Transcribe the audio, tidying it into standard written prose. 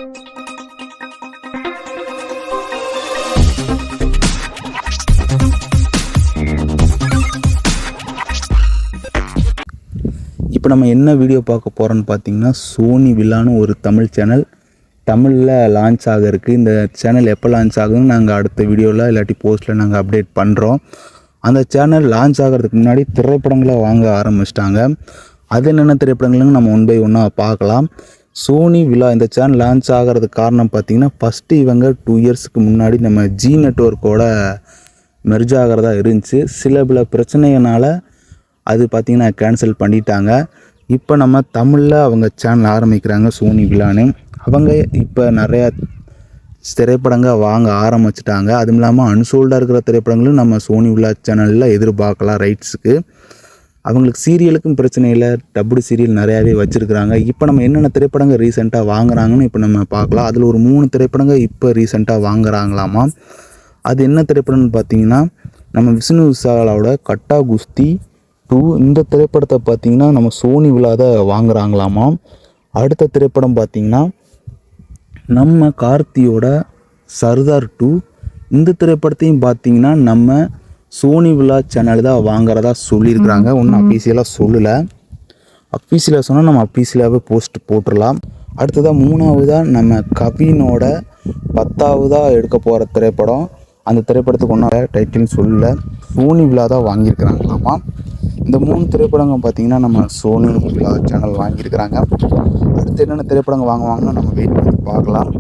இப்போ நம்ம என்ன வீடியோ பார்க்க போகிறோன்னு பார்த்தீங்கன்னா, சோனி வில்லான்னு ஒரு தமிழ் சேனல் தமிழில் லான்ச் ஆக இருக்குது. இந்த சேனல் எப்போ லான்ச் ஆகுதுன்னு நாங்கள் அடுத்த வீடியோவில் இல்லாட்டி போஸ்ட்டில் நாங்கள் அப்டேட் பண்ணுறோம். அந்த சேனல் லான்ச் ஆகிறதுக்கு முன்னாடி திரைப்படங்களை வாங்க ஆரம்பிச்சிட்டாங்க. அது என்னென்ன திரைப்படங்கள்னு நம்ம ஒன் பை ஒன்னாக பார்க்கலாம். சோனி வில்லா இந்த சேனல் லான்ச் ஆகிறதுக்கு காரணம் பார்த்திங்கன்னா, ஃபஸ்ட்டு இவங்க 2 இயர்ஸுக்கு முன்னாடி நம்ம ஜி நெட்வொர்க்கோட மெர்ஜ் ஆகிறதா இருந்துச்சு. சில பிரச்சனைகளால் அது பார்த்திங்கன்னா கேன்சல் பண்ணிட்டாங்க. இப்போ நம்ம தமிழில் அவங்க சேனல் ஆரம்பிக்கிறாங்க சோனி வில்லான்னு. அவங்க இப்போ நிறையா திரைப்படங்கள் வாங்க ஆரம்பிச்சிட்டாங்க. அதுவும் இல்லாமல் அன்சோல்டாக இருக்கிற திரைப்படங்களும் நம்ம சோனி வில்லா சேனலில் எதிர்பார்க்கலாம் ரைட்ஸுக்கு. அவங்களுக்கு சீரியலுக்கும் பிரச்சனை இல்லை, டப்புடு சீரியல் நிறையாவே வச்சுருக்குறாங்க. இப்போ நம்ம என்னென்ன திரைப்படங்கள் ரீசெண்டாக வாங்குறாங்கன்னு இப்போ நம்ம பார்க்கலாம். அதில் ஒரு 3 திரைப்படங்கள் இப்போ ரீசெண்டாக வாங்குறாங்களாமா. அது என்ன திரைப்படம்னு பார்த்தீங்கன்னா, நம்ம விஷ்ணு விஷாலோட கட்டா குஸ்தி 2 இந்த திரைப்படத்தை பார்த்திங்கன்னா நம்ம சோனி வில்லாத வாங்குறாங்களாமா. அடுத்த திரைப்படம் பார்த்திங்கன்னா நம்ம கார்த்தியோட சர்தார் 2 இந்த திரைப்படத்தையும் பார்த்திங்கன்னா நம்ம சோனி வில்லா சேனல் தான் வாங்குறதா சொல்லியிருக்கிறாங்க. ஒன்றும் அஃபீஷியலாக சொல்லலை. அஃபீஷியலாக சொன்னால் நம்ம அஃபீஷியலாகவே போஸ்ட் போட்டுடலாம். அடுத்ததாக 3ஆவதாக நம்ம கவினோட 10ஆவதாக எடுக்க போகிற திரைப்படம். அந்த திரைப்படத்துக்கு ஒன்றும் டைட்டில்னு சொல்லலை, சோனி வில்லா தான் வாங்கியிருக்கிறாங்களாமா. இந்த 3 திரைப்படங்கள் பார்த்திங்கன்னா நம்ம சோனி வில்லா சேனல் வாங்கியிருக்கிறாங்க. அடுத்து என்னென்ன திரைப்படங்கள் வாங்குவாங்கன்னு நம்ம வெயிட் பண்ணி பார்க்கலாம்.